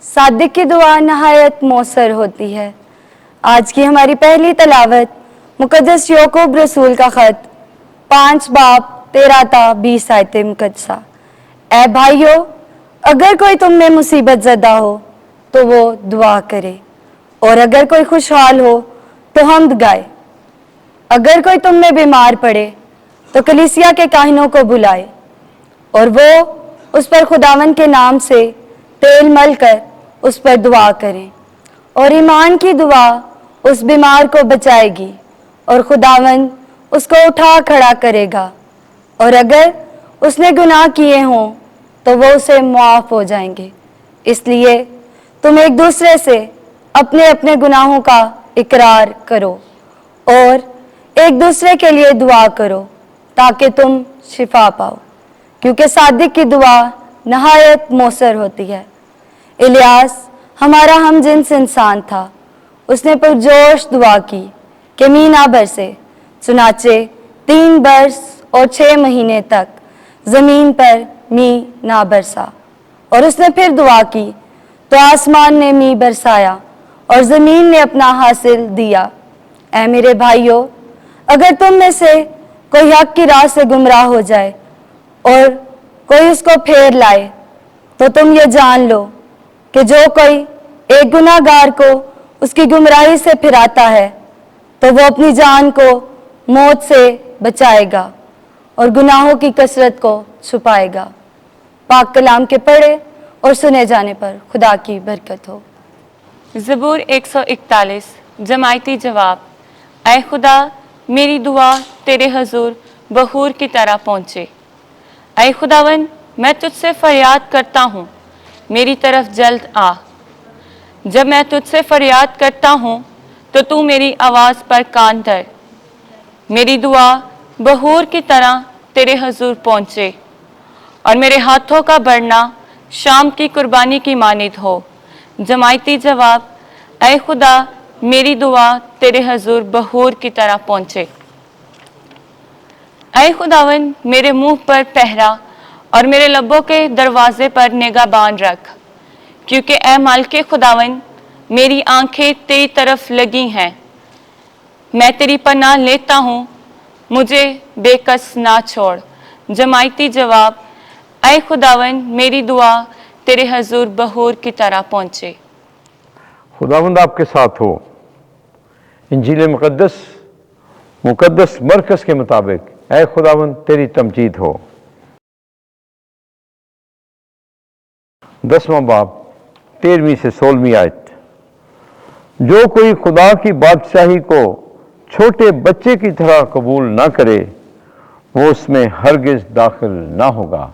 صادق کی دعا نہایت مؤثر ہوتی ہے۔ آج کی ہماری پہلی تلاوت مقدس یعقوب رسول کا خط 5 باب 13 تا 20 آیت مقدسہ۔ اے بھائیو، اگر کوئی تم میں مصیبت زدہ ہو تو وہ دعا کرے، اور اگر کوئی خوشحال ہو تو حمد گائے۔ اگر کوئی تم میں بیمار پڑے تو کلیسیا کے کاہنوں کو بلائے، اور وہ اس پر خداوند کے نام سے تیل مل کر اس پر دعا کریں، اور ایمان کی دعا اس بیمار کو بچائے گی اور خداوند اس کو اٹھا کھڑا کرے گا، اور اگر اس نے گناہ کیے ہوں تو وہ اسے معاف ہو جائیں گے۔ اس لیے تم ایک دوسرے سے اپنے اپنے گناہوں کا اقرار کرو اور ایک دوسرے کے لیے دعا کرو تاکہ تم شفا پاؤ، کیونکہ صادق کی دعا نہایت مؤثر ہوتی ہے۔ الیاس ہمارا ہم جنس انسان تھا، اس نے پرجوش دعا کی کہ میںہ نہ برسے، چنانچہ 3 برس اور 6 مہینے تک زمین پر میںہ نہ برسا، اور اس نے پھر دعا کی تو آسمان نے میںہ برسایا اور زمین نے اپنا حاصل دیا۔ اے میرے بھائیو، اگر تم میں سے کوئی حق کی راہ سے گمراہ ہو جائے اور کوئی اس کو پھیر لائے تو تم یہ جان لو کہ جو کوئی ایک گناہ گار کو اس کی گمراہی سے پھراتا ہے تو وہ اپنی جان کو موت سے بچائے گا اور گناہوں کی کثرت کو چھپائے گا۔ پاک کلام کے پڑھے اور سنے جانے پر خدا کی برکت ہو۔ زبور 141 جماعتی جواب۔ اے خدا، میری دعا تیرے حضور بخور کی طرح پہنچے۔ اے خداوند، میں تجھ سے فریاد کرتا ہوں، میری طرف جلد آ۔ جب میں تجھ سے فریاد کرتا ہوں تو تو میری آواز پر کان دھر۔ میری دعا بخور کی طرح تیرے حضور پہنچے، اور میرے ہاتھوں کا بڑھنا شام کی قربانی کی مانند ہو۔ جماعتی جواب۔ اے خدا، میری دعا تیرے حضور بخور کی طرح پہنچے۔ اے خداوند، میرے منہ پر پہرا اور میرے لبوں کے دروازے پر نگہبان رکھ، کیونکہ اے مالک خداوند، میری آنکھیں تیری طرف لگی ہیں۔ میں تیری پناہ لیتا ہوں، مجھے بے کس نہ چھوڑ۔ جماعتی جواب۔ اے خداوند، میری دعا تیرے حضور بخور کی طرح پہنچے۔ خداوند آپ کے ساتھ ہو۔ انجیل مقدس مرکز کے مطابق اے خداوند تیری تمجید ہو۔ 10واں باب 13ویں سے 16ویں آیت۔ جو کوئی خدا کی بادشاہی کو چھوٹے بچے کی طرح قبول نہ کرے وہ اس میں ہرگز داخل نہ ہوگا۔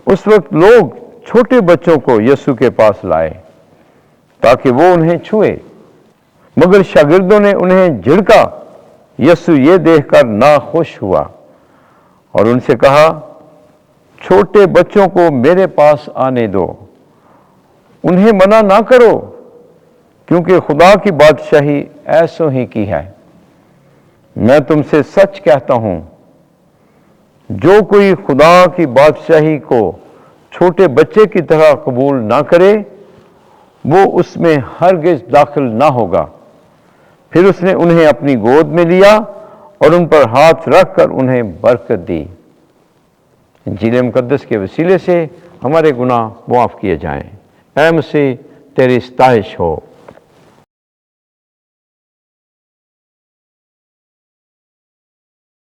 اس وقت لوگ چھوٹے بچوں کو یسوع کے پاس لائے تاکہ وہ انہیں چھوئے، مگر شاگردوں نے انہیں جھڑکا۔ یسوع یہ دیکھ کر ناخوش ہوا اور ان سے کہا، چھوٹے بچوں کو میرے پاس آنے دو، انہیں منع نہ کرو، کیونکہ خدا کی بادشاہی ایسوں ہی کی ہے۔ میں تم سے سچ کہتا ہوں، جو کوئی خدا کی بادشاہی کو چھوٹے بچے کی طرح قبول نہ کرے وہ اس میں ہرگز داخل نہ ہوگا۔ پھر اس نے انہیں اپنی گود میں لیا اور ان پر ہاتھ رکھ کر انہیں برکت دی۔ انجیل مقدس کے وسیلے سے ہمارے گناہ معاف کیے جائیں۔ اے مسیح، تیری ستائش ہو۔